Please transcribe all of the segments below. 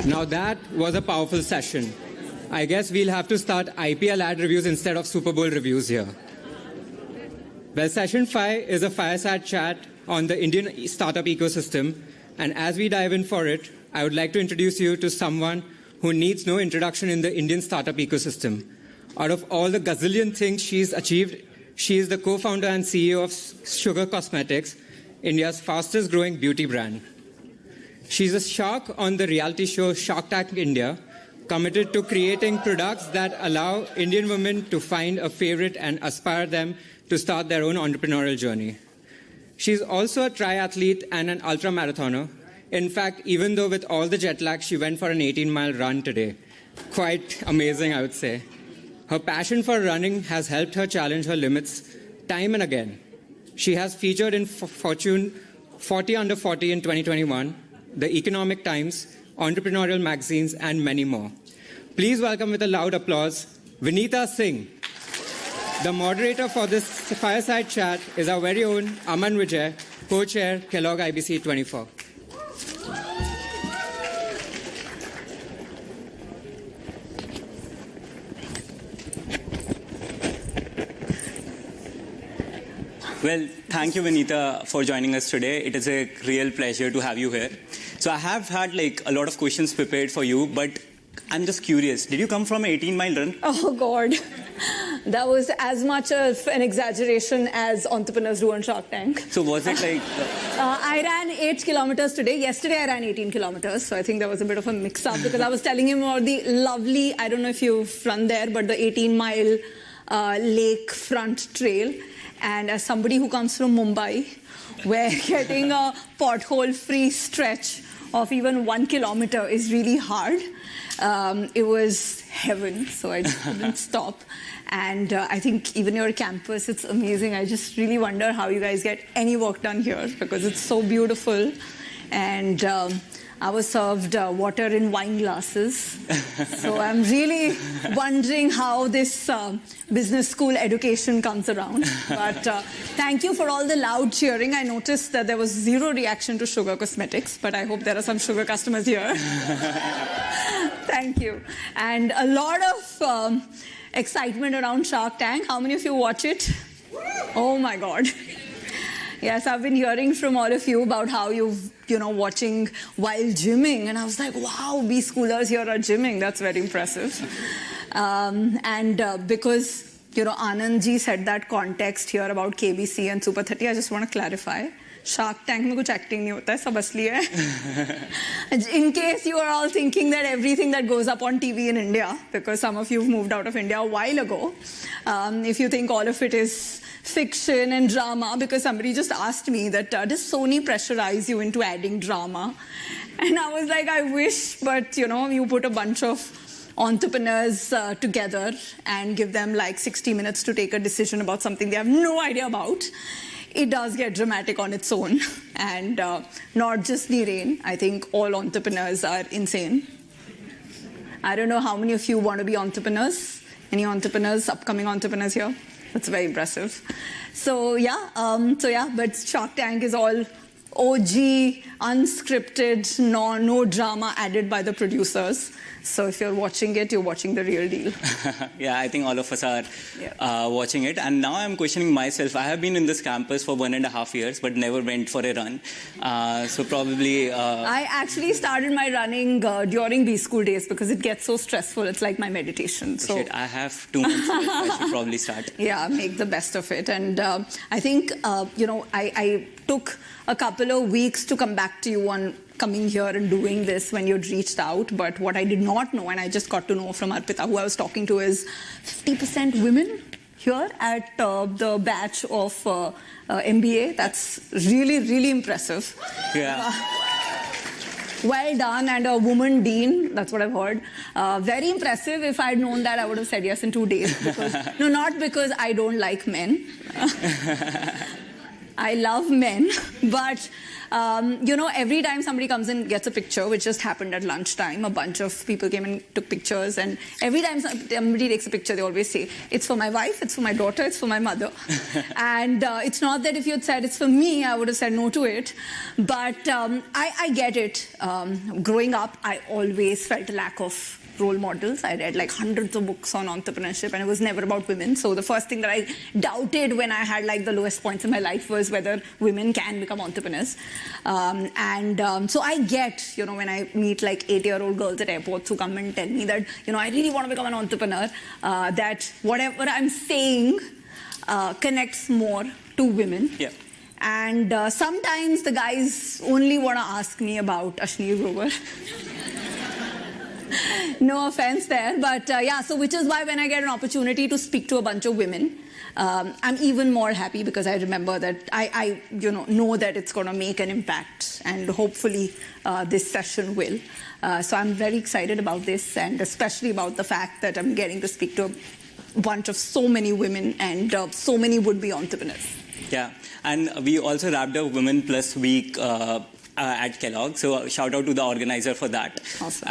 Now that was a powerful session. I guess we'll have to start IPL ad reviews instead of Super Bowl reviews here. Well, session 5 is a fireside chat on the Indian startup ecosystem. And as we dive in for it, I would like to introduce you to someone who needs no introduction in the Indian startup ecosystem. Out of all the gazillion things she's achieved, she is the co-founder and CEO of Sugar Cosmetics, India's fastest growing beauty brand. She's a shark on the reality show Shark Tank India, committed to creating products that allow Indian women to find a favorite and aspire them to start their own entrepreneurial journey. She's also a triathlete and an ultramarathoner. In fact, even though with all the jet lag, she went for an 18-mile run today. Quite amazing, I would say. Her passion for running has helped her challenge her limits time and again. She has featured in Fortune 40 Under 40 in 2021, The Economic Times, entrepreneurial magazines, and many more. Please welcome with a loud applause, Vinita Singh. The moderator for this fireside chat is our very own Aman Vijay, co-chair, Kellogg IBC 24. Well, thank you, Vinita, for joining us today. It is a real pleasure to have you here. So I have had a lot of questions prepared for you, but I'm just curious. Did you come from an 18-mile run? Oh, God. That was as much of an exaggeration as entrepreneurs do on Shark Tank. So was it I ran 8 kilometers today. Yesterday, I ran 18 kilometers. So I think there was a bit of a mix-up because I was telling him about the lovely, I don't know if you've run there, but the 18-mile lakefront trail. And as somebody who comes from Mumbai, where getting a pothole-free stretch of even 1 kilometer is really hard, it was heaven, so I just couldn't stop. And I think even your campus, it's amazing. I just really wonder how you guys get any work done here because it's so beautiful. And I was served water in wine glasses. So I'm really wondering how this business school education comes around. But thank you for all the loud cheering. I noticed that there was zero reaction to Sugar Cosmetics, but I hope there are some Sugar customers here. Thank you. And a lot of excitement around Shark Tank. How many of you watch it? Oh my God. Yes, I've been hearing from all of you about how you've, watching while gymming. And I was like, wow, B-schoolers here are gymming. That's very impressive. Because, Anandji said that context here about KBC and Super 30, I just want to clarify. Shark Tank में कुछ acting नहीं होता है, सब असली है. In case you are all thinking that everything that goes up on TV in India, because some of you have moved out of India a while ago, if you think all of it is fiction and drama, because somebody just asked me that, does Sony pressurize you into adding drama? And I was like, I wish, but you put a bunch of entrepreneurs together and give them 60 minutes to take a decision about something they have no idea about. It does get dramatic on its own. And not just Nireen, I think all entrepreneurs are insane. I don't know how many of you want to be entrepreneurs. Any entrepreneurs, upcoming entrepreneurs here? That's very impressive. So but Shark Tank is all OG, unscripted, no drama added by the producers. So if you're watching it, you're watching the real deal. Yeah, I think all of us are watching it. And now I'm questioning myself. I have been in this campus for 1.5 years, but never went for a run. So probably... I actually started my running during B-school days because it gets so stressful. It's like my meditation. So I have 2 months left. I should probably start. Yeah, make the best of it. And I think, I took a couple of weeks to come back to you on coming here and doing this when you'd reached out. But what I did not know, and I just got to know from Arpita, who I was talking to, is 50% women here at the batch of MBA. That's really, really impressive. Yeah. Well done, and a woman dean, that's what I've heard. Very impressive. If I'd known that, I would have said yes in 2 days. Because, no, not because I don't like men. I love men, but every time somebody comes and gets a picture, which just happened at lunchtime, a bunch of people came and took pictures, and every time somebody takes a picture, they always say, it's for my wife, it's for my daughter, it's for my mother. And it's not that if you had said it's for me, I would have said no to it. But I get it. Growing up, I always felt a lack of role models. I read like hundreds of books on entrepreneurship, and it was never about women. So the first thing that I doubted when I had like the lowest points in my life was whether women can become entrepreneurs. So I get, when I meet like 8-year-old girls at airports who come and tell me that, I really want to become an entrepreneur, that whatever I'm saying connects more to women. Yeah. And sometimes the guys only want to ask me about Ashni Grover. No offense there, but so which is why when I get an opportunity to speak to a bunch of women, I'm even more happy because I remember that I know that it's going to make an impact, and hopefully this session will. So I'm very excited about this, and especially about the fact that I'm getting to speak to a bunch of so many women and so many would-be entrepreneurs. Yeah, and we also wrapped up Women Plus Week at Kellogg. So shout out to the organizer for that. Awesome.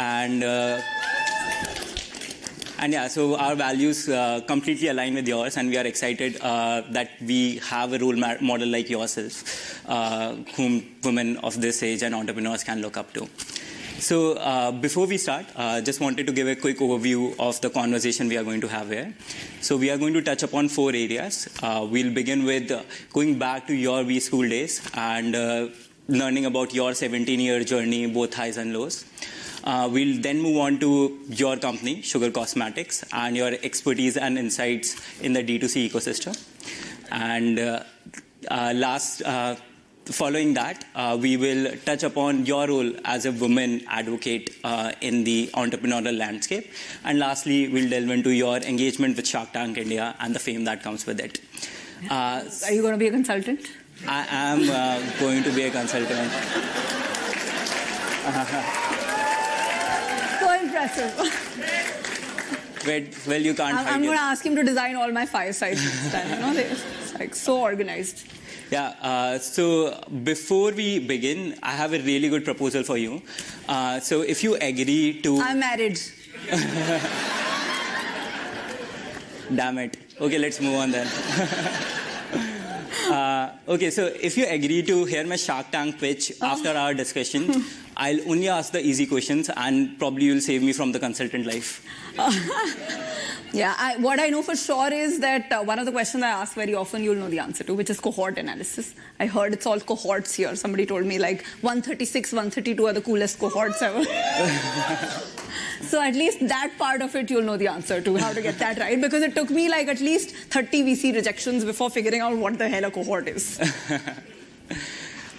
And yeah, so our values completely align with yours, and we are excited that we have a role model like yourself, whom women of this age and entrepreneurs can look up to. So before we start, just wanted to give a quick overview of the conversation we are going to have here. So we are going to touch upon 4 areas. We'll begin with going back to your V school days and learning about your 17-year journey, both highs and lows. We'll then move on to your company, Sugar Cosmetics, and your expertise and insights in the D2C ecosystem. And following that, we will touch upon your role as a woman advocate in the entrepreneurial landscape. And lastly, we'll delve into your engagement with Shark Tank India and the fame that comes with it. Are you going to be a consultant? I am going to be a consultant. So impressive. Well, you can't hide I'm it. going to ask him to design all my firesides this time. It's like so organized. Yeah, so before we begin, I have a really good proposal for you. So if you agree to... I'm married. Damn it. Okay, let's move on then. Okay, so if you agree to hear my Shark Tank pitch after our discussion, I'll only ask the easy questions, and probably you'll save me from the consultant life. Yeah, what I know for sure is that one of the questions I ask very often you'll know the answer to, which is cohort analysis. I heard it's all cohorts here. Somebody told me like 136, 132 are the coolest cohorts ever. So at least that part of it you'll know the answer to, how to get that right, because it took me like at least 30 VC rejections before figuring out what the hell a cohort is.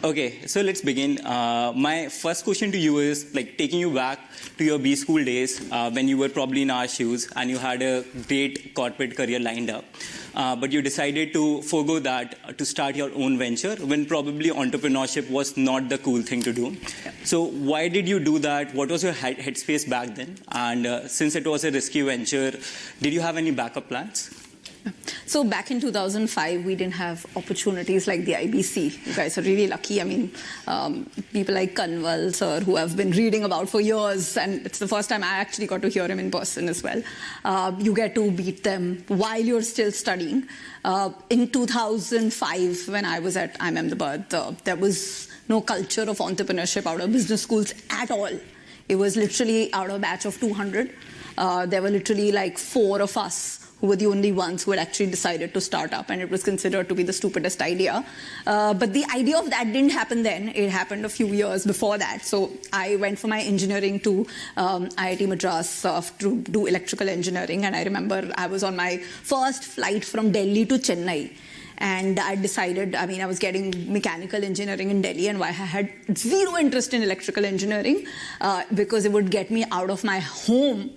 Okay, so let's begin. My first question to you is like taking you back to your B school days when you were probably in our shoes and you had a great corporate career lined up. But you decided to forego that to start your own venture when probably entrepreneurship was not the cool thing to do. Yeah. So why did you do that? What was your headspace back then? And since it was a risky venture, did you have any backup plans? So back in 2005, we didn't have opportunities like the IBC. You guys are really lucky. I mean, people like Kanwal sir, who I've been reading about for years, and it's the first time I actually got to hear him in person as well. You get to beat them while you're still studying. In 2005, when I was at IIM Ahmedabad, there was no culture of entrepreneurship out of business schools at all. It was literally out of a batch of 200. There were literally like 4 of us who were the only ones who had actually decided to start up, and it was considered to be the stupidest idea. But the idea of that didn't happen then. It happened a few years before that. So I went for my engineering to IIT Madras to do electrical engineering, and I remember I was on my first flight from Delhi to Chennai. And I decided, I mean, I was getting mechanical engineering in Delhi, and I had zero interest in electrical engineering because it would get me out of my home.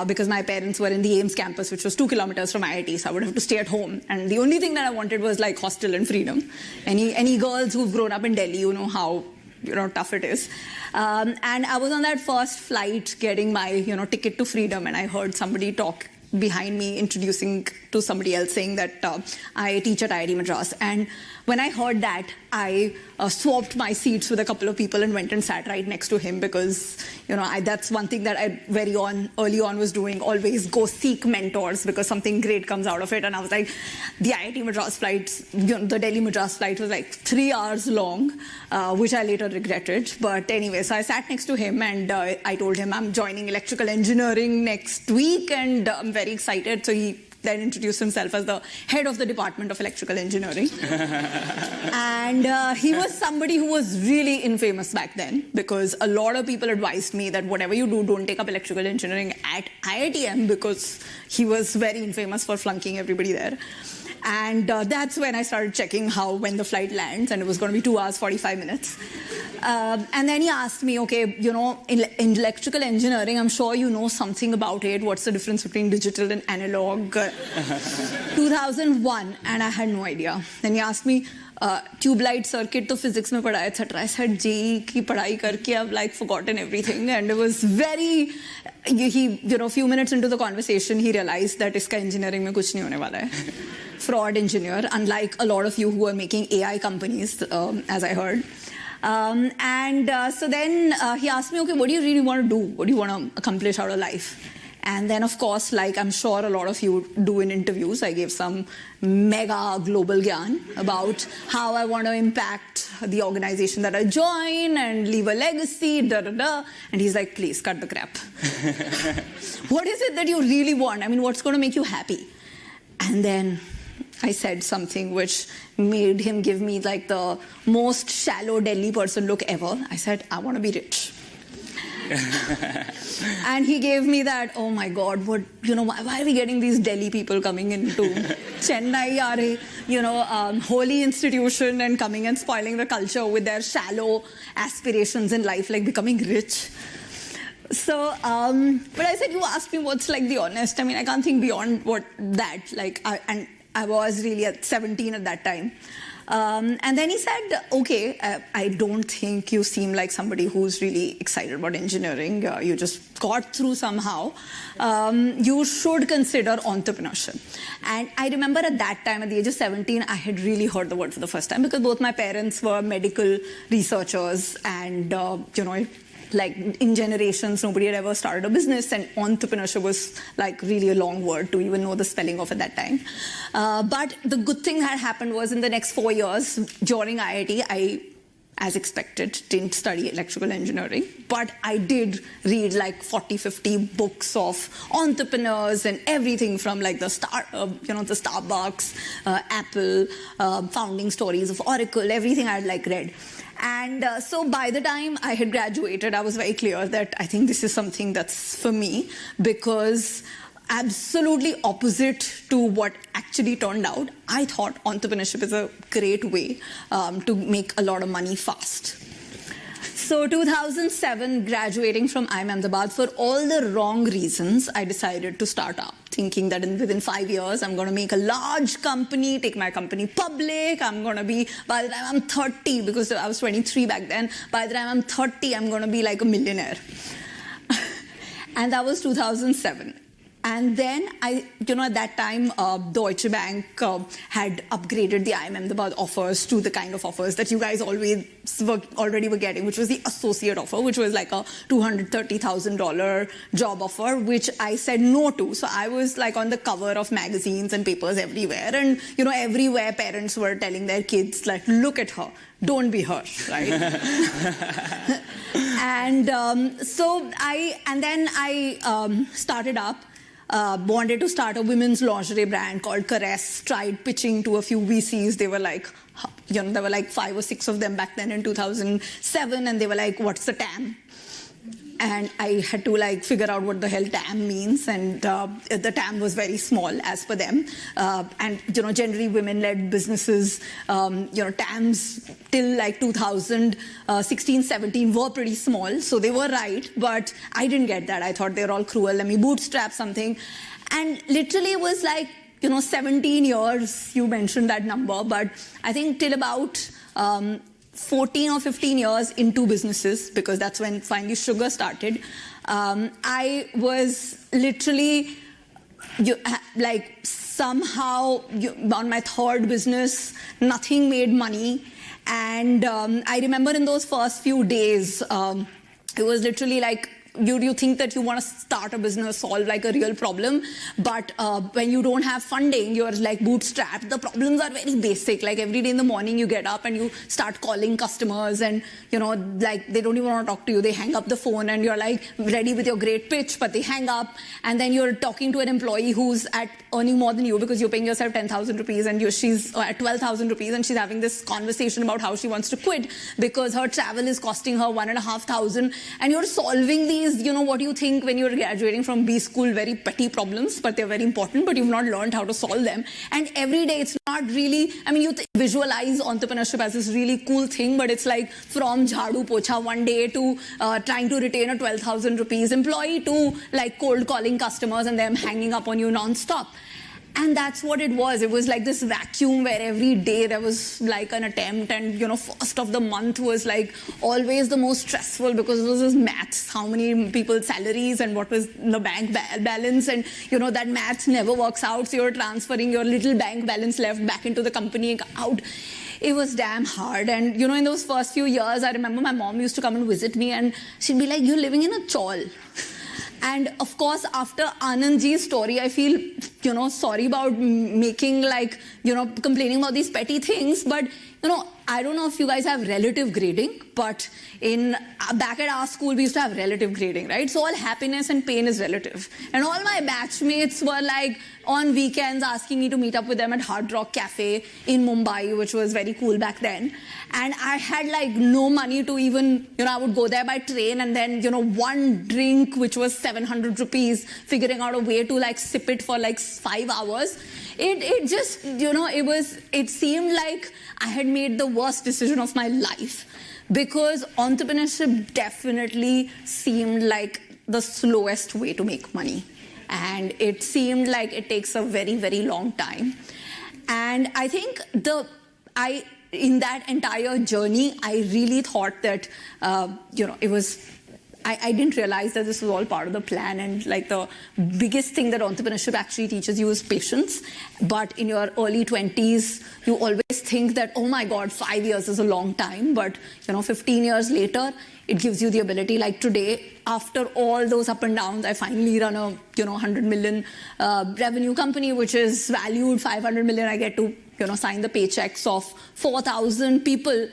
Because my parents were in the AIMS campus, which was 2 kilometers from IIT, so I would have to stay at home. And the only thing that I wanted was like hostel and freedom. Any girls who've grown up in Delhi, you know how tough it is. And I was on that first flight getting my ticket to freedom, and I heard somebody talk behind me introducing to somebody else saying that I teach at IIT Madras. And when I heard that, I swapped my seats with a couple of people and went and sat right next to him because, that's one thing that I early on was doing, always go seek mentors because something great comes out of it. And I was like, the IIT Madras flights, the Delhi Madras flight was like 3 hours long, which I later regretted. But anyway, so I sat next to him and I told him I'm joining electrical engineering next week and I'm very excited. So he then introduced himself as the head of the Department of Electrical Engineering. And he was somebody who was really infamous back then because a lot of people advised me that whatever you do, don't take up electrical engineering at IITM because he was very infamous for flunking everybody there. And that's when I started checking when the flight lands, and it was going to be 2 hours, 45 minutes. And then he asked me, okay, in electrical engineering, I'm sure you know something about it. What's the difference between digital and analog? 2001, and I had no idea. Then he asked me, tube light circuit to physics mein padha, etc. I said, JEE ki padhai karke I've like forgotten everything. And it was very, a few minutes into the conversation, he realized that iska engineering mein kuch nahi hone wala hai. Fraud engineer, unlike a lot of you who are making AI companies, as I heard. So then he asked me, okay, what do you really want to do? What do you want to accomplish out of life? And then, of course, like I'm sure a lot of you do in interviews, I gave some mega global gyan about how I want to impact the organization that I join and leave a legacy, da-da-da. And he's like, please, cut the crap. What is it that you really want? I mean, what's going to make you happy? And then I said something which made him give me like the most shallow Delhi person look ever. I said, I want to be rich. And he gave me that, oh my God, why are we getting these Delhi people coming into Chennai, holy institution and coming and spoiling the culture with their shallow aspirations in life, like becoming rich. So, but I said, you asked me what's like the honest. I mean, I can't think beyond that. I was really at 17 at that time. And then he said, okay, I don't think you seem like somebody who's really excited about engineering. You just got through somehow. You should consider entrepreneurship. And I remember at that time, at the age of 17, I had really heard the word for the first time because both my parents were medical researchers and, like in generations, nobody had ever started a business, and entrepreneurship was like really a long word to even know the spelling of at that time. But the good thing that happened was in the next 4 years during IIT, I, as expected, didn't study electrical engineering, but I did read like 40, 50 books of entrepreneurs and everything from like the Starbucks, Apple, founding stories of Oracle, everything I had like read. And so by the time I had graduated, I was very clear that I think this is something that's for me, because absolutely opposite to what actually turned out, I thought entrepreneurship is a great way to make a lot of money fast. So 2007, graduating from IIM Ahmedabad, for all the wrong reasons, I decided to start up, thinking that within 5 years, I'm going to make a large company, take my company public. I'm going to be, by the time I'm 30, because I was 23 back then, by the time I'm 30, I'm going to be like a millionaire. And that was 2007. And then, at that time, Deutsche Bank had upgraded the IIM Ahmedabad offers to the kind of offers that you guys already were getting, which was the associate offer, which was like a $230,000 job offer, which I said no to. So I was like on the cover of magazines and papers everywhere. And, everywhere parents were telling their kids, like, look at her, don't be her, right? And then I started up. Wanted to start a women's lingerie brand called Caress, tried pitching to a few VCs. They were like, there were like 5 or 6 of them back then in 2007, and they were like, what's the TAM? And I had to like figure out what the hell TAM means, and the TAM was very small as per them. And generally women-led businesses, TAMs till like 2016, 17 were pretty small, so they were right, but I didn't get that. I thought they were all cruel. Let me bootstrap something, and literally it was like 17 years. You mentioned that number, but I think till about 14 or 15 years into businesses, because that's when finally sugar started, I was literally somehow on my third business, nothing made money, And I remember in those first few days, it was literally like, you think that you want to start a business, solve like a real problem, but when you don't have funding, you're like bootstrapped. The problems are very basic. Like every day in the morning you get up and you start calling customers, and like they don't even want to talk to you. They hang up the phone and you're like ready with your great pitch, but they hang up, and then you're talking to an employee who's earning more than you because you're paying yourself 10,000 rupees and she's at 12,000 rupees, and she's having this conversation about how she wants to quit because her travel is costing her 1,500, and you're solving these, what you think when you're graduating from B school, very petty problems, but they're very important, but you've not learned how to solve them. And every day it's not really, you visualize entrepreneurship as this really cool thing, but it's like from jhadu pocha one day to trying to retain a 12,000 rupees employee to like cold calling customers and them hanging up on you non-stop. And that's what it was. It was like this vacuum where every day there was like an attempt, and first of the month was like always the most stressful because it was this maths, how many people's salaries and what was the bank balance, and that maths never works out, so you're transferring your little bank balance left back into the company out. It was damn hard. And in those first few years, I remember my mom used to come and visit me, and she'd be like, "You're living in a chawl." And of course, after Anandji's story, I feel, sorry about making like, complaining about these petty things. But, I don't know if you guys have relative grading, but back at our school, we used to have relative grading, right? So all happiness and pain is relative. And all my batchmates were like on weekends asking me to meet up with them at Hard Rock Cafe in Mumbai, which was very cool back then. And I had like no money to even, I would go there by train, and then, one drink, which was 700 rupees, figuring out a way to like sip it for like 5 hours. It just, it seemed like I had made the worst decision of my life, because entrepreneurship definitely seemed like the slowest way to make money. And it seemed like it takes a very, very long time. And I think in that entire journey, I really thought that, it was, I didn't realize that this was all part of the plan, and like the biggest thing that entrepreneurship actually teaches you is patience. But in your early 20s, you always think that, oh my God, 5 years is a long time. But 15 years later, it gives you the ability. Like today, after all those up and downs, I finally run a 100 million revenue company, which is valued 500 million. I get to sign the paychecks of 4,000 people,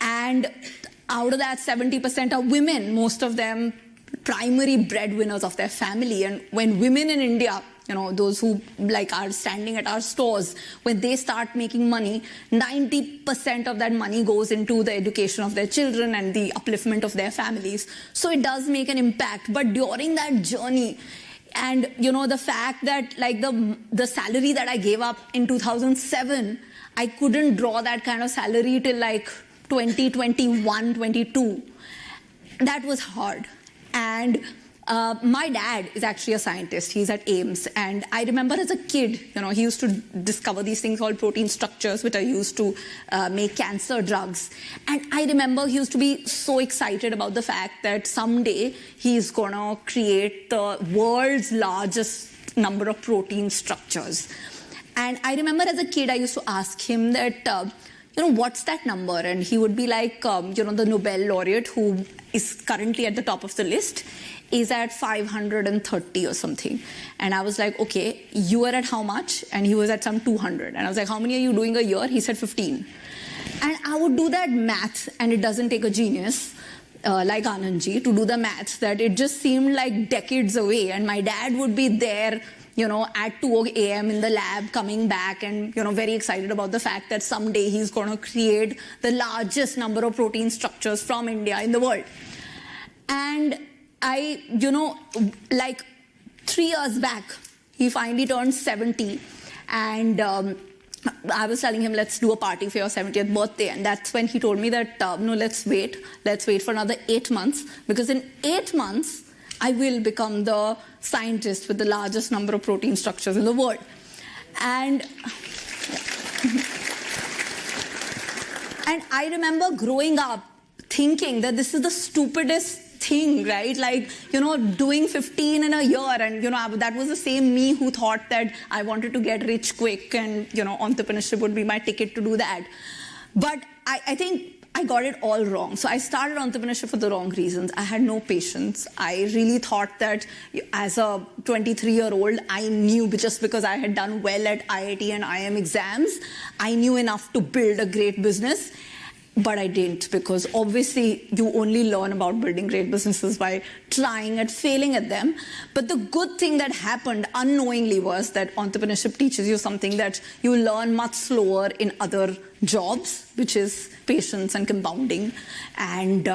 and out of that, 70% are women, most of them primary breadwinners of their family. And when women in India, those who like are standing at our stores, when they start making money, 90% of that money goes into the education of their children and the upliftment of their families. So it does make an impact. But during that journey, and the fact that like the salary that I gave up in 2007, I couldn't draw that kind of salary till like 2021, 22. That was hard. And my dad is actually a scientist. He's at AIMS. And I remember as a kid, he used to discover these things called protein structures, which are used to make cancer drugs. And I remember he used to be so excited about the fact that someday he's going to create the world's largest number of protein structures. And I remember as a kid, I used to ask him that, what's that number? And he would be like, the Nobel laureate, who is currently at the top of the list, is at 530 or something. And I was like, okay, you are at how much? And he was at some 200. And I was like, how many are you doing a year? He said 15. And I would do that math, and it doesn't take a genius like Anandji to do the maths, that it just seemed like decades away. And my dad would be there, at 2 a.m. in the lab, coming back and, very excited about the fact that someday he's going to create the largest number of protein structures from India in the world. And I, like 3 years back, he finally turned 70. And I was telling him, let's do a party for your 70th birthday. And that's when he told me that, no, let's wait. Let's wait for another 8 months. Because in 8 months, I will become the scientist with the largest number of protein structures in the world. And I remember growing up thinking that this is the stupidest thing, right? Like, doing 15 in a year. And, that was the same me who thought that I wanted to get rich quick and, entrepreneurship would be my ticket to do that. But I think I got it all wrong. So I started entrepreneurship for the wrong reasons. I had no patience. I really thought that as a 23-year-old, I knew just because I had done well at IIT and IIM exams, I knew enough to build a great business. But I didn't, because obviously you only learn about building great businesses by trying and failing at them. But the good thing that happened unknowingly was that entrepreneurship teaches you something that you learn much slower in other jobs, which is patience and compounding. And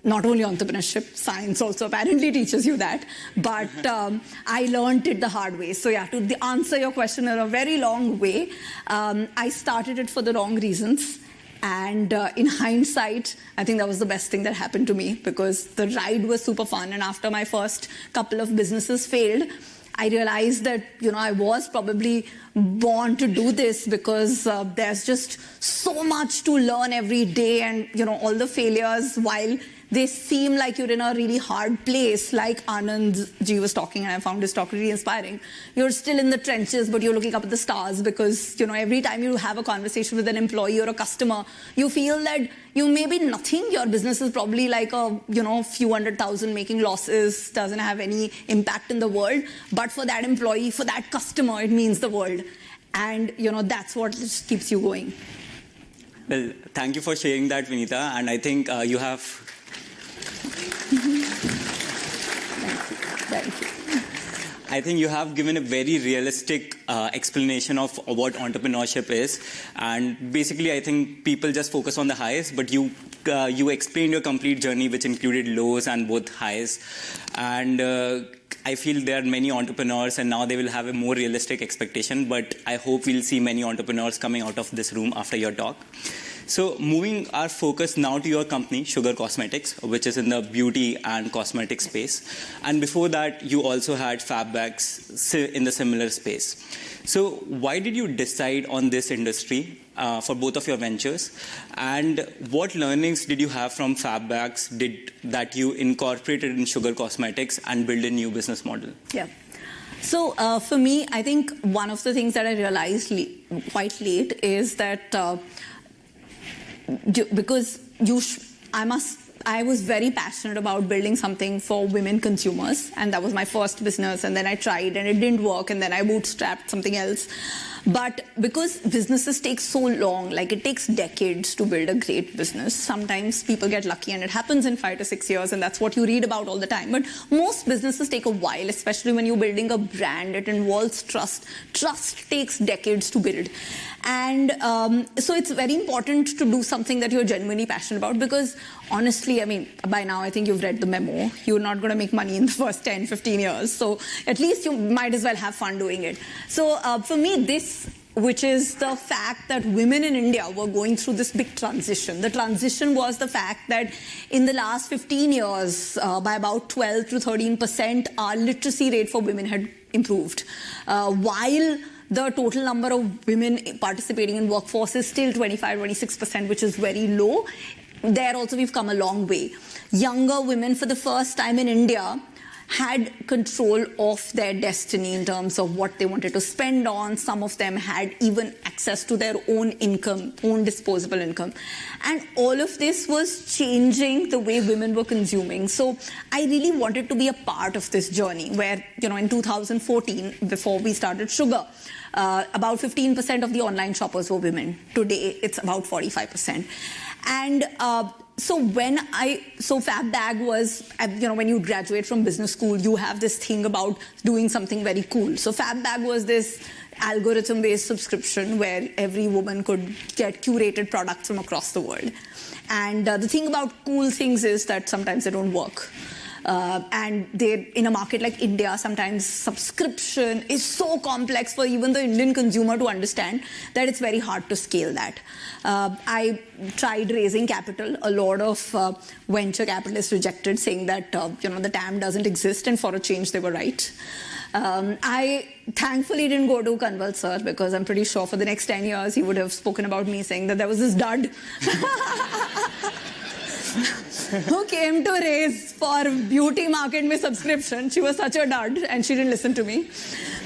not only entrepreneurship, science also apparently teaches you that. But I learned it the hard way. So yeah, to answer your question in a very long way, I started it for the wrong reasons. And in hindsight, I think that was the best thing that happened to me, because the ride was super fun. And after my first couple of businesses failed, I realized that, I was probably born to do this, because there's just so much to learn every day. And, all the failures, while they seem like you're in a really hard place, like Anand ji was talking, and I found his talk really inspiring. You're still in the trenches, but you're looking up at the stars, because, every time you have a conversation with an employee or a customer, you feel that you may be nothing. Your business is probably like a, few 100,000 making losses, doesn't have any impact in the world. But for that employee, for that customer, it means the world. And, that's what just keeps you going. Well, thank you for sharing that, Vinita. And I think you have... Thank you. I think you have given a very realistic explanation of what entrepreneurship is. And basically, I think people just focus on the highs, but you explained your complete journey, which included lows and both highs. And I feel there are many entrepreneurs, and now they will have a more realistic expectation. But I hope we'll see many entrepreneurs coming out of this room after your talk. So moving our focus now to your company, Sugar Cosmetics, which is in the beauty and cosmetic space. And before that, you also had FabBags in the similar space. So why did you decide on this industry for both of your ventures? And what learnings did you have from FabBags that you incorporated in Sugar Cosmetics and build a new business model? Yeah. So for me, I think one of the things that I realized quite late is that because I was very passionate about building something for women consumers, and that was my first business, and then I tried and it didn't work, and then I bootstrapped something else. But because businesses take so long, like it takes decades to build a great business, sometimes people get lucky and it happens in 5 to 6 years, and that's what you read about all the time. But most businesses take a while, especially when you're building a brand. It involves trust. Trust takes decades to build. And so it's very important to do something that you're genuinely passionate about, because honestly, I mean, by now I think you've read the memo. You're not going to make money in the first 10, 15 years. So at least you might as well have fun doing it. So for me, which is the fact that women in India were going through this big transition. The transition was the fact that in the last 15 years, by about 12 to 13%, our literacy rate for women had improved. While the total number of women participating in workforce is still 25-26%, which is very low. There also we've come a long way. Younger women, for the first time in India, had control of their destiny in terms of what they wanted to spend on. Some of them had even access to their own income, own disposable income. And all of this was changing the way women were consuming. So I really wanted to be a part of this journey where, in 2014, before we started Sugar, about 15% of the online shoppers were women. Today, it's about 45%. And so FabBag was, when you graduate from business school, you have this thing about doing something very cool. So FabBag was this algorithm-based subscription where every woman could get curated products from across the world. And the thing about cool things is that sometimes they don't work. And in a market like India, sometimes subscription is so complex for even the Indian consumer to understand that it's very hard to scale that. I tried raising capital. A lot of venture capitalists rejected, saying that the TAM doesn't exist, and for a change they were right. I thankfully didn't go to Kanwal sir, because I'm pretty sure for the next 10 years he would have spoken about me saying that there was this dud. who came to raise for beauty market में subscription. She was such a dud and she didn't listen to me.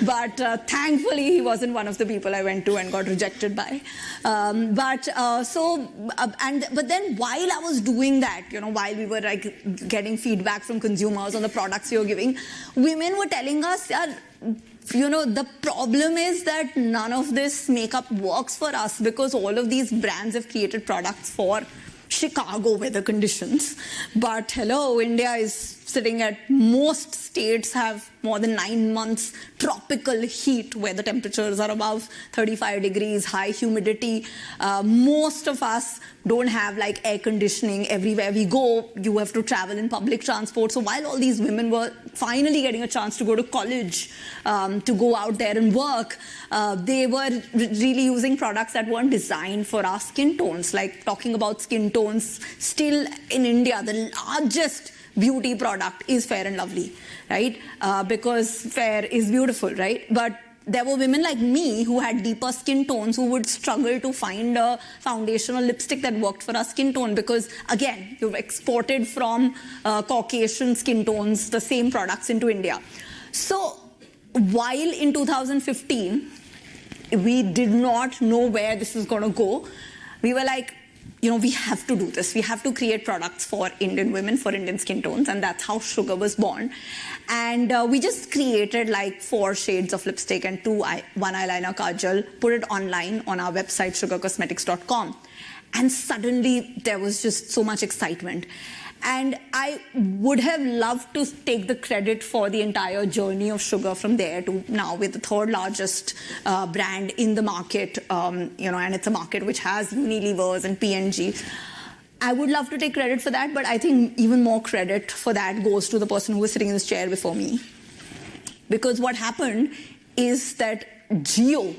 But thankfully, he wasn't one of the people I went to and got rejected by. But then while I was doing that, while we were like getting feedback from consumers on the products we were giving, women were telling us, the problem is that none of this makeup works for us because all of these brands have created products for Chicago weather conditions. But hello, India is sitting at most states have more than 9 months tropical heat where the temperatures are above 35 degrees, high humidity. Most of us don't have like air conditioning everywhere we go. You have to travel in public transport. So while all these women were finally getting a chance to go to college, to go out there and work, they were really using products that weren't designed for our skin tones. Like talking about skin tones, still in India, the largest beauty product is Fair and Lovely, right? Because fair is beautiful, right? But there were women like me who had deeper skin tones who would struggle to find a foundation or lipstick that worked for our skin tone because, again, you've exported from Caucasian skin tones the same products into India. So while in 2015, we did not know where this was going to go, we were like, we have to do this. We have to create products for Indian women, for Indian skin tones, and that's how Sugar was born. And we just created like 4 shades of lipstick and 1 eyeliner kajal, put it online on our website, sugarcosmetics.com. And suddenly there was just so much excitement. And I would have loved to take the credit for the entire journey of Sugar from there to now with the 3rd largest brand in the market, and it's a market which has Unilever's and P&G. I would love to take credit for that, but I think even more credit for that goes to the person who was sitting in this chair before me. Because what happened is that Jio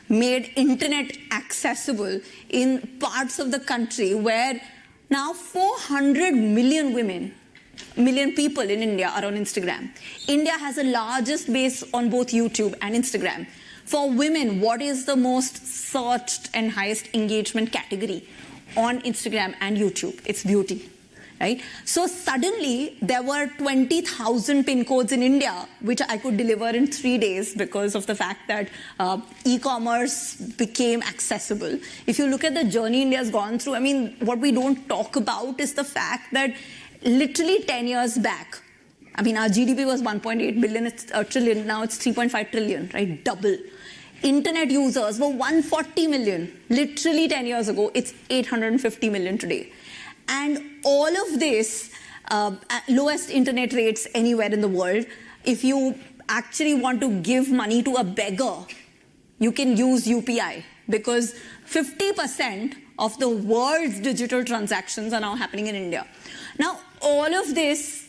made internet accessible in parts of the country where now 400 million people in India are on Instagram. India has the largest base on both YouTube and Instagram. For women, what is the most searched and highest engagement category on Instagram and YouTube? It's beauty, right? So suddenly there were 20,000 pin codes in India, which I could deliver in 3 days because of the fact that e-commerce became accessible. If you look at the journey India's gone through, what we don't talk about is the fact that literally 10 years back, our GDP was 1.8 billion, it's a trillion, now it's 3.5 trillion, right? Double. Internet users were 140 million. Literally 10 years ago, it's 850 million today. And all of this, lowest internet rates anywhere in the world, if you actually want to give money to a beggar, you can use UPI because 50% of the world's digital transactions are now happening in India. Now, all of this,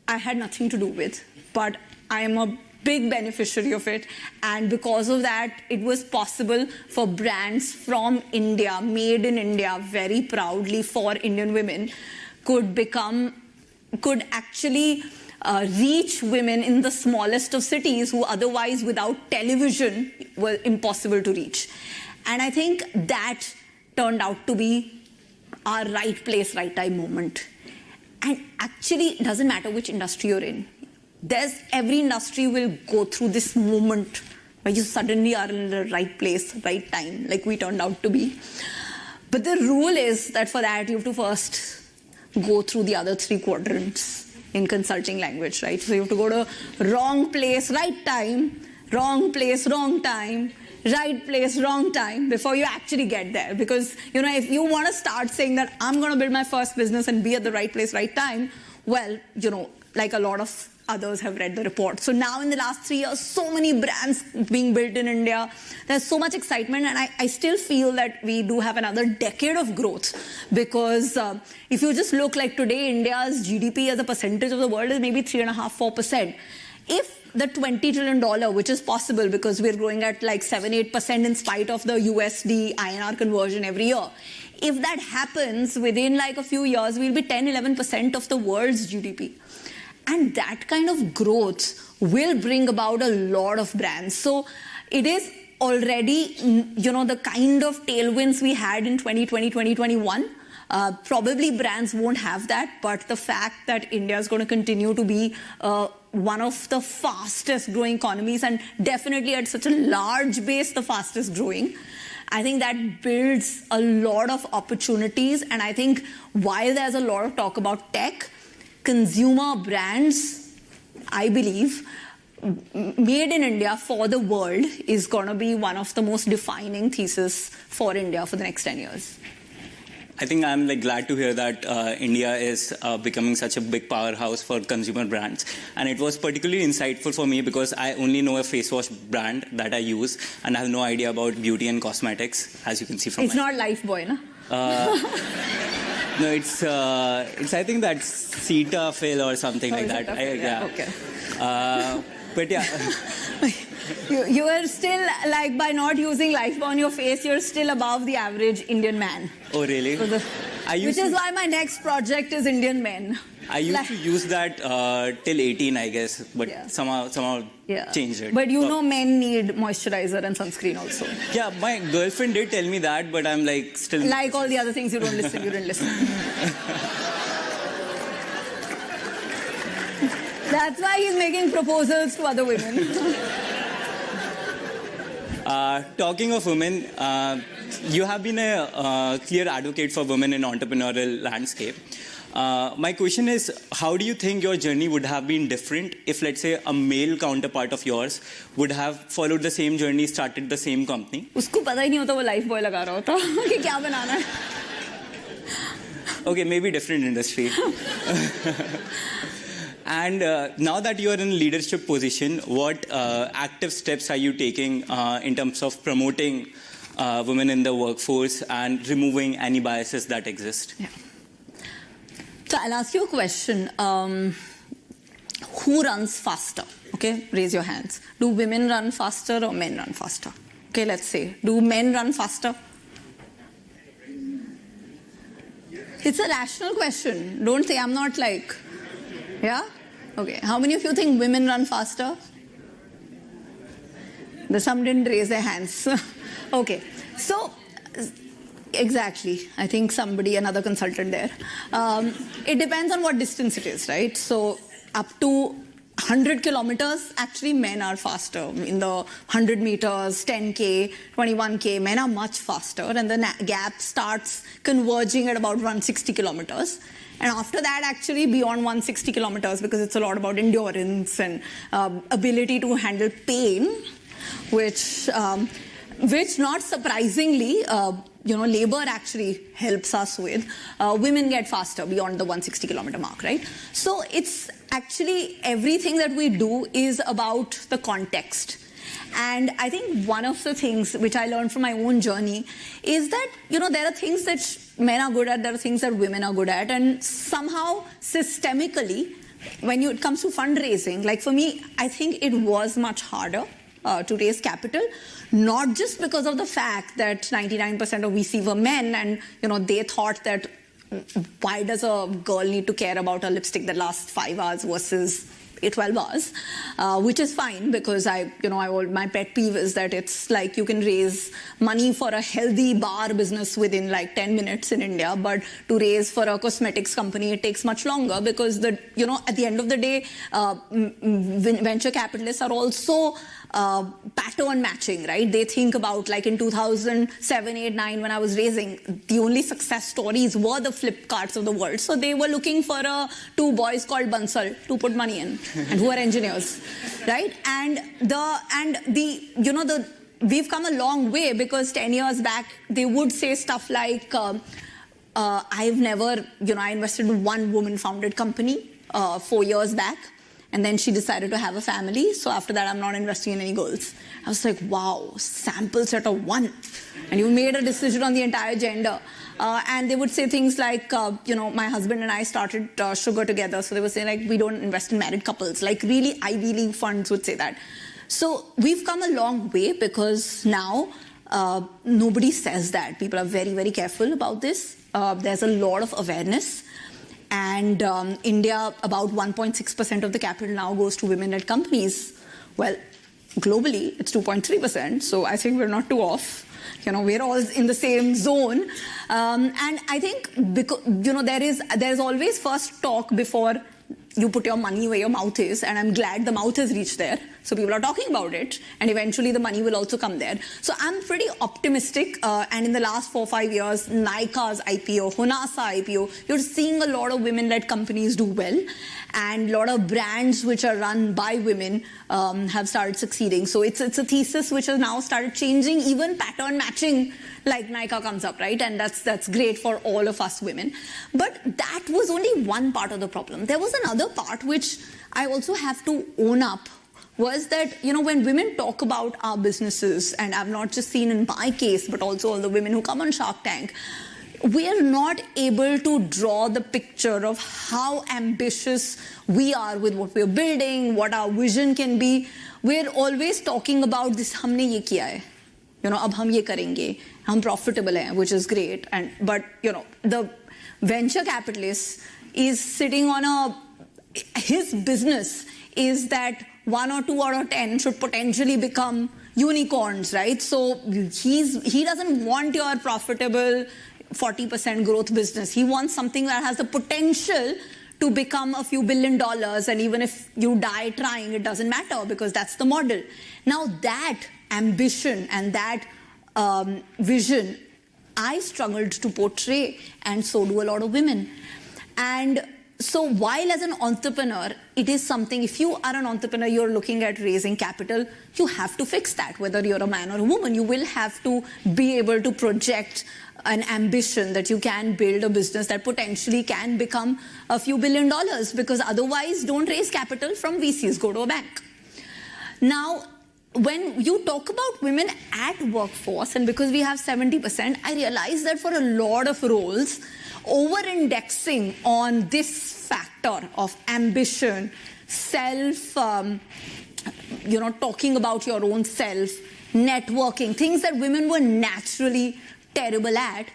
I had nothing to do with, but I am a big beneficiary of it, and because of that, it was possible for brands from India, made in India, very proudly for Indian women, could actually reach women in the smallest of cities who otherwise, without television, were impossible to reach. And I think that turned out to be our right place, right time moment. And actually, it doesn't matter which industry you're in. Every industry will go through this moment where you suddenly are in the right place, right time, like we turned out to be. But the rule is that for that, you have to first go through the other 3 quadrants in consulting language, right? So you have to go to wrong place, right time, wrong place, wrong time, right place, wrong time before you actually get there. Because, if you want to start saying that I'm going to build my first business and be at the right place, right time, well, like a lot of others have read the report. So now in the last 3 years, so many brands being built in India. There's so much excitement, and I still feel that we do have another decade of growth because if you just look like today, India's GDP as a percentage of the world is maybe 3.5–4%. If the $20 trillion, which is possible because we're growing at like 7–8% in spite of the USD INR conversion every year, if that happens within like a few years, we'll be 10–11% of the world's GDP. And that kind of growth will bring about a lot of brands. So it is already, the kind of tailwinds we had in 2020, 2021 Probably brands won't have that, but the fact that India is going to continue to be one of the fastest growing economies, and definitely at such a large base, the fastest growing, I think that builds a lot of opportunities. And I think while there's a lot of talk about tech, consumer brands, I believe, made in India for the world is going to be one of the most defining theses for India for the next 10 years. I think I'm glad to hear that India is becoming such a big powerhouse for consumer brands. And it was particularly insightful for me because I only know a face wash brand that I use, and I have no idea about beauty and cosmetics, as you can see from It's not Lifebuoy, no? No, it's I think that's Cetaphil or something like that. Yeah. Okay. But yeah. You are still, by not using Lifebuoy on your face, you're still above the average Indian man. Oh, really? Which is why my next project is Indian men. I used to use that till 18, I guess, but somehow changed it. But men need moisturizer and sunscreen also. Yeah, my girlfriend did tell me that, but I'm still... Like all the other things, you didn't listen. That's why he's making proposals to other women. Talking of women, you have been a clear advocate for women in entrepreneurial landscape. My question is, how do you think your journey would have been different if, let's say, a male counterpart of yours would have followed the same journey, started the same company? उसको पता ही नहीं होता वो Lifebuoy लगा रहा होता कि क्या बनाना है. Okay, maybe different industry. And now that you are in a leadership position, what active steps are you taking in terms of promoting women in the workforce and removing any biases that exist? Yeah. So I'll ask you a question. Who runs faster? Okay, raise your hands. Do women run faster or men run faster? Okay, let's say. Do men run faster? It's a rational question. Don't say, I'm not yeah? Okay. How many of you think women run faster? Some didn't raise their hands. Okay. So, exactly. I think another consultant there. It depends on what distance it is, right? So, up to 100 kilometers, actually men are faster. In the 100 meters, 10K, 21K, men are much faster. And the gap starts converging at about 160 kilometers. And after that, actually, beyond 160 kilometers, because it's a lot about endurance and ability to handle pain, which not surprisingly, labor actually helps us with. Women get faster beyond the 160 kilometer mark, right? So it's actually everything that we do is about the context. And I think one of the things which I learned from my own journey is that, there are things that men are good at, there are things that women are good at. And somehow, systemically, when it comes to fundraising, for me, I think it was much harder to raise capital, not just because of the fact that 99% of VC were men and, they thought that why does a girl need to care about a lipstick that lasts 5 hours versus 12 hours, which is fine because my pet peeve is that it's you can raise money for a healthy bar business within 10 minutes in India, but to raise for a cosmetics company, it takes much longer because at the end of the day, venture capitalists are also pattern matching, right? They think about in 2007, 8, 9, when I was raising, the only success stories were the Flipkarts of the world. So they were looking for two boys called Bansal to put money in, and who are engineers, right? And we've come a long way because 10 years back, they would say stuff like, I've never, I invested in one woman-founded company 4 years back. And then she decided to have a family. So after that, I'm not investing in any girls. I was like, wow, sample set of 1. And you made a decision on the entire gender. And they would say things like, my husband and I started Sugar together. So they would say, we don't invest in married couples. Really Ivy League funds would say that. So we've come a long way because now nobody says that. People are very, very careful about this. There's a lot of awareness. And India, about 1.6% of the capital now goes to women-led companies. Well, globally, it's 2.3%, so I think we're not too off. we're all in the same zone. And I think because, there's always first talk before you put your money where your mouth is, and I'm glad the mouth has reached there. So people are talking about it, and eventually the money will also come there. So I'm pretty optimistic, and in the last 4 or 5 years, Nykaa's IPO, Honasa IPO, you're seeing a lot of women-led companies do well, and a lot of brands which are run by women have started succeeding. So it's a thesis which has now started changing, even pattern matching, like Nykaa comes up, right? And that's great for all of us women. But that was only one part of the problem. There was another part which I also have to own up, was that, when women talk about our businesses, and I've not just seen in my case, but also all the women who come on Shark Tank, we are not able to draw the picture of how ambitious we are with what we're building, what our vision can be. We're always talking about this, humne ye kiya hai. Ab hum ye karenge, hum profitable hai, which is great. But the venture capitalist is sitting on his business is that 1 or 2 out of 10 should potentially become unicorns, right? So he doesn't want your profitable 40% growth business. He wants something that has the potential to become a few $1 billion, and even if you die trying, it doesn't matter, because that's the model. Now that ambition and that vision, I struggled to portray, and so do a lot of women. And so while as an entrepreneur, it is something, if you are an entrepreneur, you're looking at raising capital, you have to fix that. Whether you're a man or a woman, you will have to be able to project an ambition that you can build a business that potentially can become a few $1 billion, because otherwise don't raise capital from VCs, go to a bank. Now, when you talk about women at workforce, and because we have 70%, I realize that for a lot of roles, over-indexing on this factor of ambition, self, talking about your own self, networking, things that women were naturally terrible at,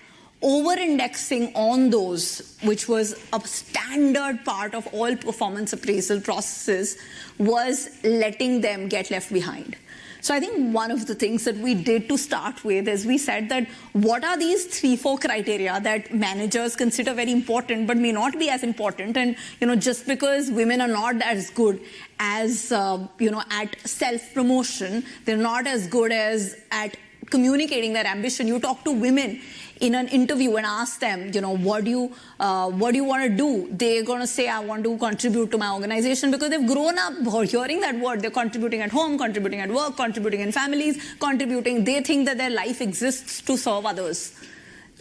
over-indexing on those, which was a standard part of all performance appraisal processes, was letting them get left behind. So I think one of the things that we did to start with is we said that what are these 3-4 criteria that managers consider very important but may not be as important, and just because women are not as good as at self-promotion, they're not as good as at communicating their ambition. You talk to women in an interview and ask them, what do you want to do? They're going to say, I want to contribute to my organization, because they've grown up hearing that word. They're contributing at home, contributing at work, contributing in families, contributing. They think that their life exists to serve others,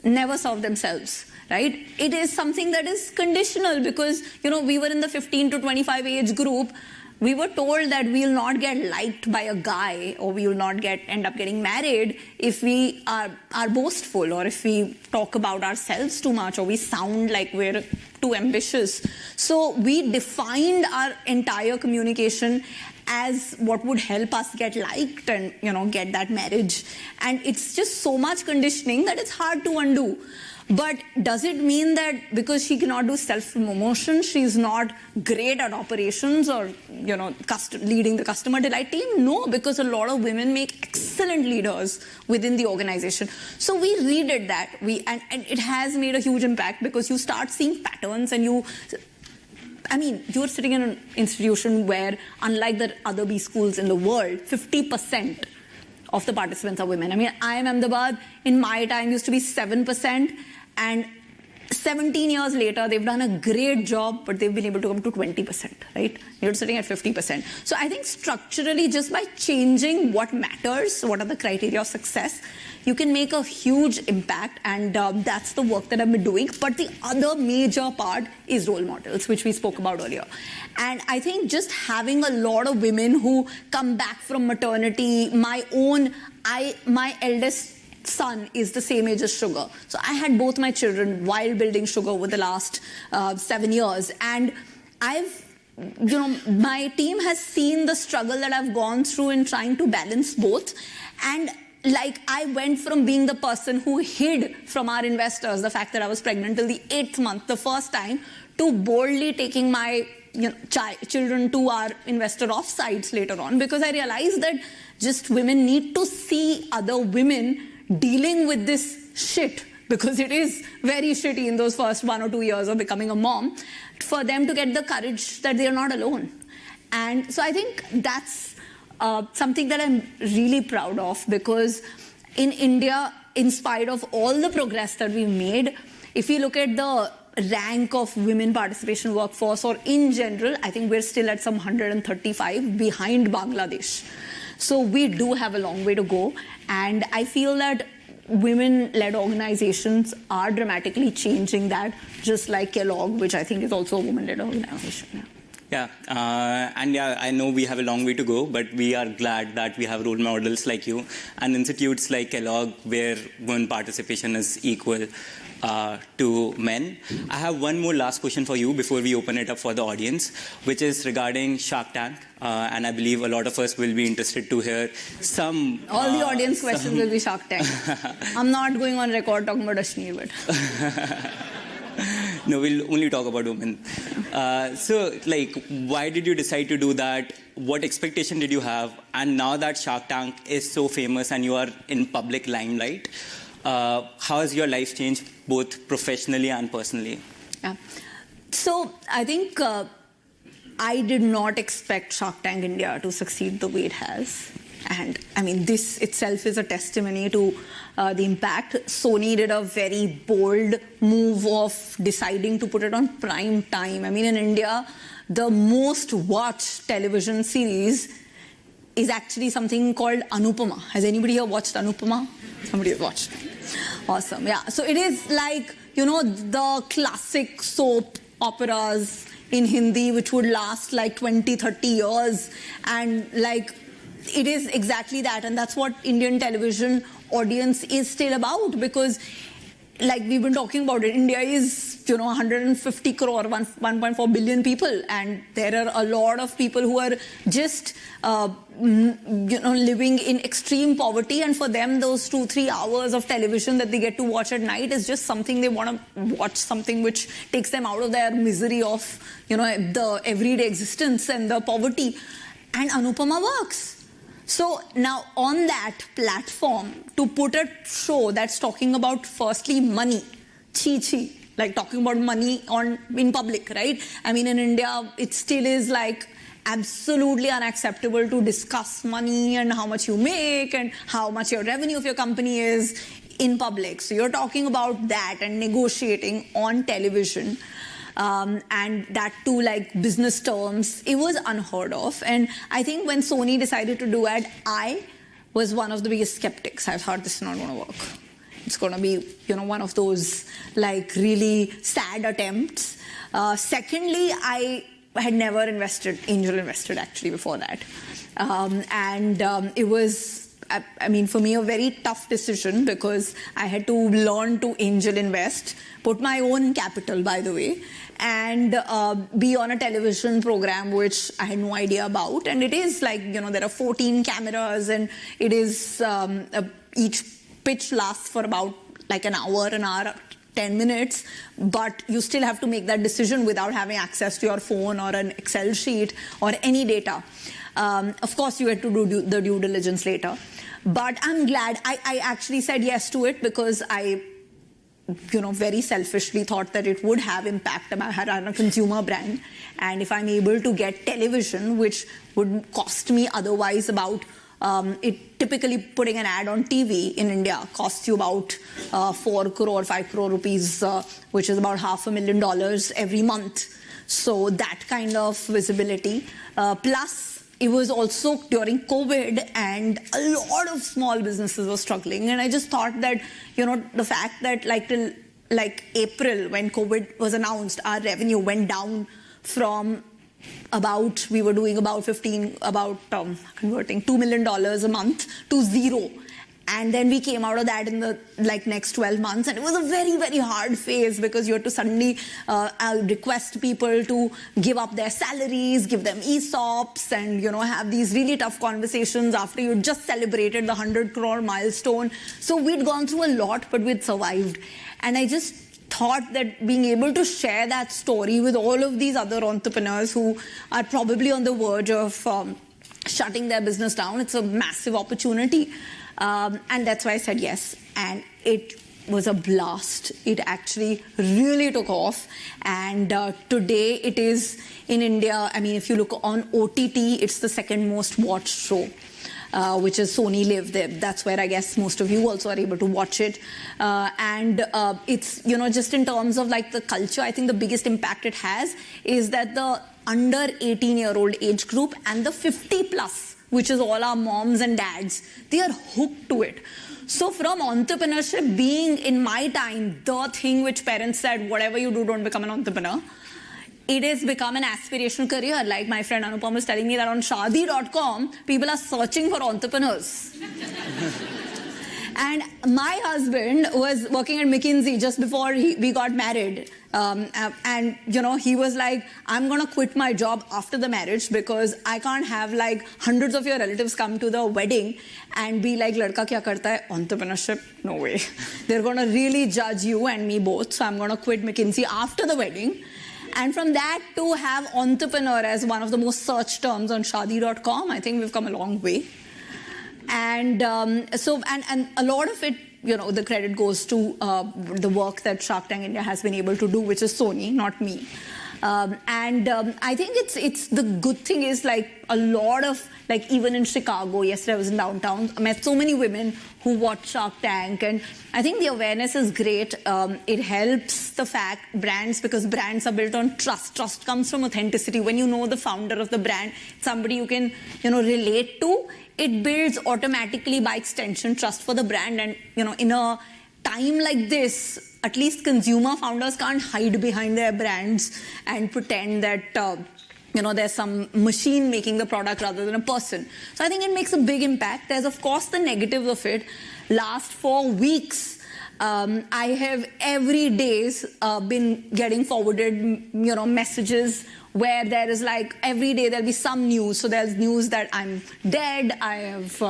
never serve themselves, right? It is something that is conditional, because, we were in the 15 to 25 age group. We were told that we will not get liked by a guy, or we will not end up getting married if we are boastful, or if we talk about ourselves too much, or we sound like we're too ambitious. So we defined our entire communication as what would help us get liked and get that marriage. And it's just so much conditioning that it's hard to undo. But does it mean that because she cannot do self-promotion, she's not great at operations or, leading the customer delight team? No, because a lot of women make excellent leaders within the organization. So we redid that. And it has made a huge impact, because you start seeing patterns, and you're sitting in an institution where, unlike the other B schools in the world, 50% of the participants are women. IIM Ahmedabad, in my time, used to be 7%. And 17 years later, they've done a great job, but they've been able to come to 20%, right? You're sitting at 50%. So I think structurally, just by changing what matters, what are the criteria of success, you can make a huge impact, and that's the work that I've been doing. But the other major part is role models, which we spoke about earlier. And I think just having a lot of women who come back from maternity, my eldest son is the same age as Sugar. So I had both my children while building Sugar over the last 7 years. And my team has seen the struggle that I've gone through in trying to balance both. And I went from being the person who hid from our investors the fact that I was pregnant till the 8th month, the first time, to boldly taking my children to our investor offsites later on, because I realized that just women need to see other women dealing with this shit, because it is very shitty in those first 1 or 2 years of becoming a mom, for them to get the courage that they are not alone. And so I think that's something that I'm really proud of, because in India, in spite of all the progress that we've made, if you look at the rank of women participation workforce or in general, I think we're still at some 135 behind Bangladesh. So we do have a long way to go. And I feel that women-led organizations are dramatically changing that, just like Kellogg, which I think is also a woman-led organization. Yeah, and yeah, I know we have a long way to go, but we are glad that we have role models like you and institutes like Kellogg where women participation is equal to men. I have one more last question for you before we open it up for the audience, which is regarding Shark Tank. And I believe a lot of us will be interested to hear some... All the audience questions will be Shark Tank. I'm not going on record talking about Ashni, but... No, we'll only talk about women. So, like, why did you decide to do that? What expectation did you have? And now that Shark Tank is so famous and you are in public limelight, how has your life changed both professionally and personally? Yeah. So, I think I did not expect Shark Tank India to succeed the way it has. And I mean, this itself is a testimony to the impact. Sony did a very bold move of deciding to put it on prime time. I mean, in India, the most watched television series is actually something called Anupama. Has anybody here watched Anupama? Somebody has watched. Awesome, yeah. So it is like, you know, the classic soap operas in Hindi, which would last like 20, 30 years. And like, it is exactly that, and that's what Indian television audience is still about, because like we've been talking about it, India is, you know, 150 crore, 1.4 billion people, and there are a lot of people who are just, you know, living in extreme poverty, and for them, those 2-3 hours of television that they get to watch at night is just something they want to watch, something which takes them out of their misery of, you know, the everyday existence and the poverty, and Anupama works. So now on that platform, to put a show that's talking about firstly money, chi, like talking about money in public, right? I mean, in India, it still is like absolutely unacceptable to discuss money and how much you make and how much your revenue of your company is in public. So you're talking about that and negotiating on television. And that too, like business terms, it was unheard of. And I think when Sony decided to do it, I was one of the biggest skeptics. I thought this is not going to work. It's going to be, you know, one of those like really sad attempts. Secondly, I had never angel invested actually before that. It was, I mean, for me, a very tough decision, because I had to learn to angel invest, put my own capital, by the way, and be on a television program which I had no idea about. And it is like, you know, there are 14 cameras, and it is each pitch lasts for about like an hour, 10 minutes, but you still have to make that decision without having access to your phone or an Excel sheet or any data. Of course, you had to do the due diligence later. But I'm glad I actually said yes to it, because I, you know, very selfishly thought that it would have impact. I had a consumer brand, and if I'm able to get television, which would cost me otherwise about, typically putting an ad on TV in India costs you about 4 crore, 5 crore rupees, which is about $500,000 every month. So that kind of visibility, plus it was also during COVID, and a lot of small businesses were struggling. And I just thought that, you know, the fact that like till like April, when COVID was announced, our revenue went down from about, we were doing about converting $2 million a month to zero. And then we came out of that in the like next 12 months, and it was a very, very hard phase, because you had to suddenly request people to give up their salaries, give them ESOPs, and, you know, have these really tough conversations after you just celebrated the 100 crore milestone. So we'd gone through a lot, but we'd survived. And I just thought that being able to share that story with all of these other entrepreneurs who are probably on the verge of shutting their business down. It's a massive opportunity. And that's why I said yes. And it was a blast. It actually really took off. And today it is in India. I mean, if you look on OTT, it's the second most watched show. Which is Sony Live. That's where I guess most of you also are able to watch it. And it's, just in terms of like the culture, I think the biggest impact it has is that the under 18-year-old age group and the 50 plus, which is all our moms and dads, they are hooked to it. So from entrepreneurship being, in my time, the thing which parents said, whatever you do, don't become an entrepreneur, it has become an aspirational career. Like my friend Anupam was telling me that on Shaadi.com, people are searching for entrepreneurs. And my husband was working at McKinsey just before we got married. And, he was like, I'm going to quit my job after the marriage because I can't have like hundreds of your relatives come to the wedding and be like, Ladka kya karta hai? Entrepreneurship? No way. They're going to really judge you and me both. So I'm going to quit McKinsey after the wedding. And from that to have entrepreneur as one of the most searched terms on Shaadi.com, I think we've come a long way. And and a lot of it, the credit goes to the work that Shark Tank India has been able to do, which is Sony, not me. I think it's the good thing is like a lot of, like even in Chicago, yesterday I was in downtown, I met so many women who watch Shark Tank, and I think the awareness is great. It helps the fact brands, because brands are built on trust. Trust comes from authenticity. When you know the founder of the brand, somebody you can relate to, it builds automatically by extension trust for the brand. And in a time like this, at least consumer founders can't hide behind their brands and pretend that there's some machine making the product rather than a person. So I think it makes a big impact. There's of course the negatives of it. Last 4 weeks, I have every day been getting forwarded messages where there is like every day there'll be some news. So there's news that I'm dead. I have,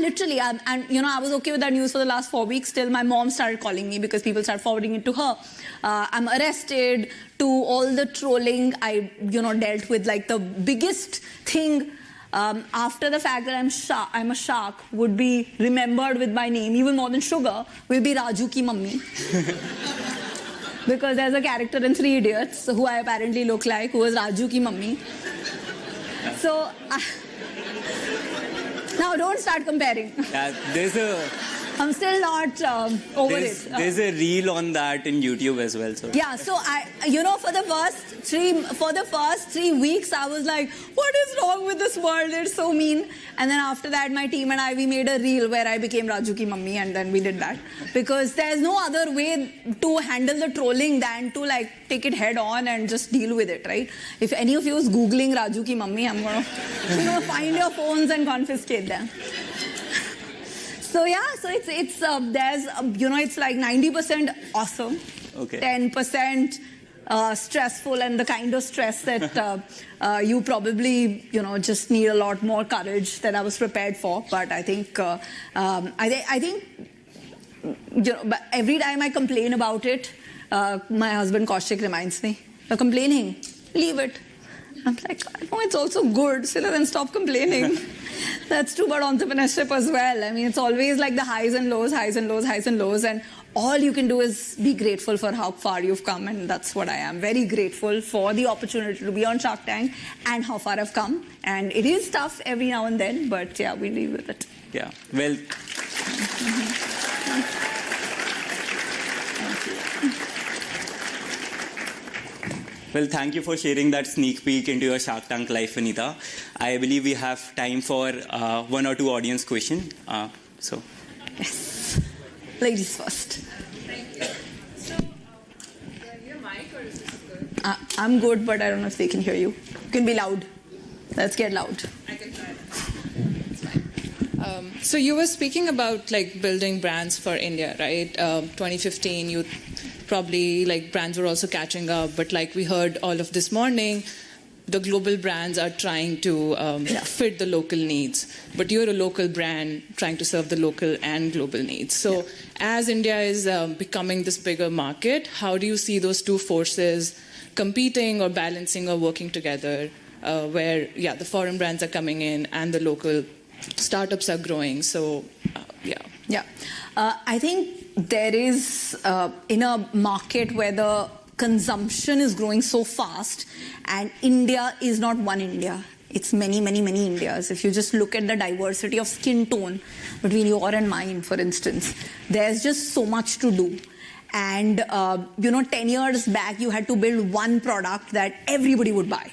literally. I was okay with that news for the last 4 weeks till my mom started calling me because people started forwarding it to her. I'm arrested, to all the trolling. I, dealt with like the biggest thing after the fact that I'm a shark would be remembered with my name, even more than sugar, will be Raju ki mummy. Because there's a character in 3 Idiots who I apparently look like, who was Raju ki mummy. So, now don't start comparing. I'm still not over it. There's a reel on that in YouTube as well. So. Yeah, so for the first 3 weeks, I was like, what is wrong with this world? It's so mean. And then after that, my team and I, we made a reel where I became Raju ki mummy, and then we did that. Because there's no other way to handle the trolling than to like take it head on and just deal with it, right? If any of you is Googling Raju ki mummy, I'm going to find your phones and confiscate them. So so it's there's it's like 90% awesome, okay, 10% stressful, and the kind of stress that you probably just need a lot more courage that I was prepared for. But I think I think but every time I complain about it, my husband Kaushik reminds me, "You're complaining, leave it." I'm like, no, it's also good. So then stop complaining. That's true about entrepreneurship as well. I mean, it's always like the highs and lows, highs and lows, highs and lows. And all you can do is be grateful for how far you've come. And that's what I am. Very grateful for the opportunity to be on Shark Tank and how far I've come. And it is tough every now and then, but yeah, we live with it. Yeah, well. Well, thank you for sharing that sneak peek into your Shark Tank life, Vanita. I believe we have time for 1 or 2 audience questions. Yes. Ladies first. Thank you. So, your mic, or is this good? I'm good, but I don't know if they can hear you. You can be loud. Let's get loud. I can try. It's fine. So you were speaking about like building brands for India, right? 2015, you probably like brands were also catching up, but like we heard all of this morning, the global brands are trying to fit the local needs. But you're a local brand trying to serve the local and global needs. So as India is becoming this bigger market, how do you see those two forces competing or balancing or working together where the foreign brands are coming in and the local startups are growing. So Yeah. I think there is, in a market where the consumption is growing so fast, and India is not one India. It's many, many, many Indias. If you just look at the diversity of skin tone between your and mine, for instance, there's just so much to do. And, 10 years back, you had to build one product that everybody would buy.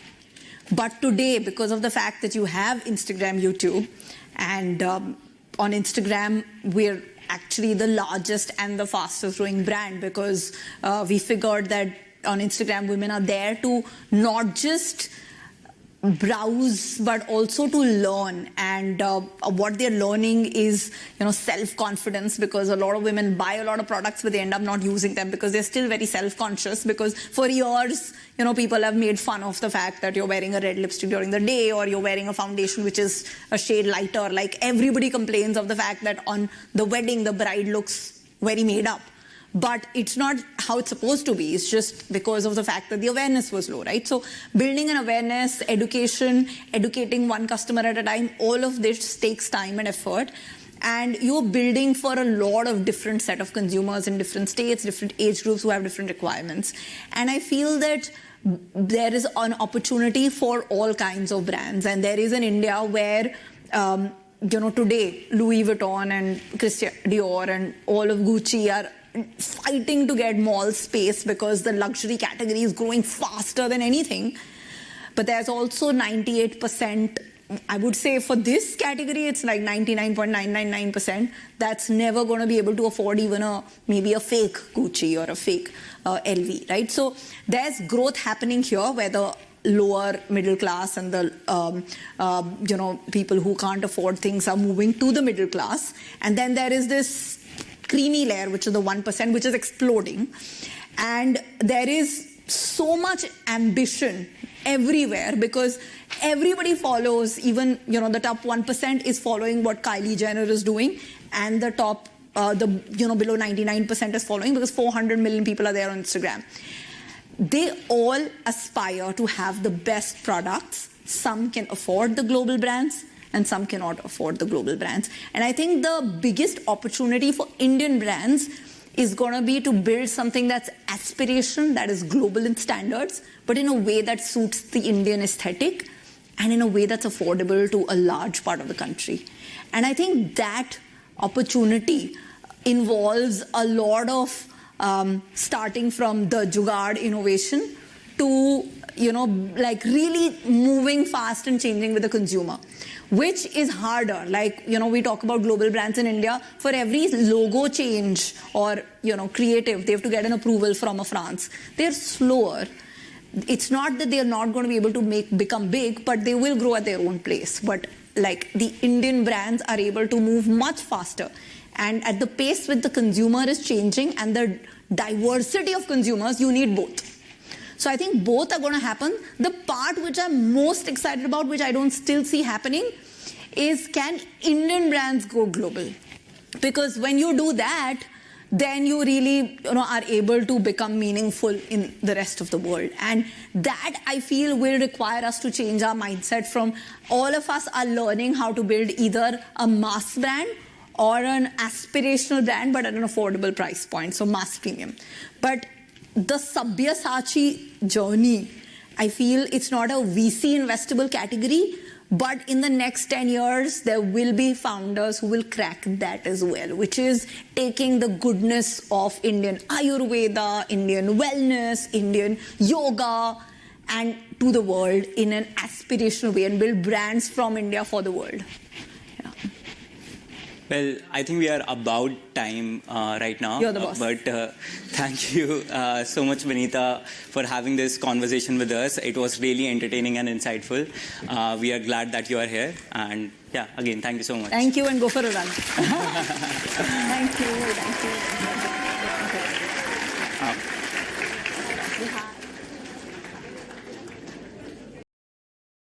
But today, because of the fact that you have Instagram, YouTube, and on Instagram, we're actually the largest and the fastest growing brand, because we figured that on Instagram, women are there to not just browse but also to learn, and what they're learning is self-confidence, because a lot of women buy a lot of products but they end up not using them because they're still very self-conscious, because for years people have made fun of the fact that you're wearing a red lipstick during the day, or you're wearing a foundation which is a shade lighter. Like, everybody complains of the fact that on the wedding the bride looks very made up. But it's not how it's supposed to be. It's just because of the fact that the awareness was low, right? So building an awareness, education, educating one customer at a time, all of this takes time and effort. And you're building for a lot of different set of consumers in different states, different age groups who have different requirements. And I feel that there is an opportunity for all kinds of brands. And there is an India where today Louis Vuitton and Christian Dior and all of Gucci are fighting to get mall space because the luxury category is growing faster than anything. But there's also 98%, I would say for this category, it's like 99.999%, that's never going to be able to afford even maybe a fake Gucci or a fake LV, right? So there's growth happening here where the lower middle class and the people who can't afford things are moving to the middle class. And then there is this creamy layer, which is the 1%, which is exploding. And there is so much ambition everywhere, because everybody follows, even, the top 1% is following what Kylie Jenner is doing, and the top, below 99% is following, because 400 million people are there on Instagram. They all aspire to have the best products. Some can afford the global brands, and some cannot afford the global brands. And I think the biggest opportunity for Indian brands is going to be to build something that's aspiration, that is global in standards, but in a way that suits the Indian aesthetic and in a way that's affordable to a large part of the country. And I think that opportunity involves a lot of starting from the Jugaad innovation to, really moving fast and changing with the consumer, which is harder. Like, we talk about global brands in India. For every logo change or, creative, they have to get an approval from France. They're slower. It's not that they're not going to be able to become big, but they will grow at their own pace. But like, the Indian brands are able to move much faster. And at the pace with the consumer is changing and the diversity of consumers, you need both. So I think both are going to happen. The part which I'm most excited about, which I don't still see happening, is can Indian brands go global? Because when you do that, then you really are able to become meaningful in the rest of the world. And that, I feel, will require us to change our mindset from all of us are learning how to build either a mass brand or an aspirational brand, but at an affordable price point, so mass premium. But the Sabyasachi journey, I feel it's not a VC investable category, but in the next 10 years, there will be founders who will crack that as well, which is taking the goodness of Indian Ayurveda, Indian wellness, Indian yoga, and to the world in an aspirational way and build brands from India for the world. Well, I think we are about time right now. You're the boss. But thank you so much, Vinita, for having this conversation with us. It was really entertaining and insightful. We are glad that you are here. And yeah, again, thank you so much. Thank you, and go for a run. Thank you.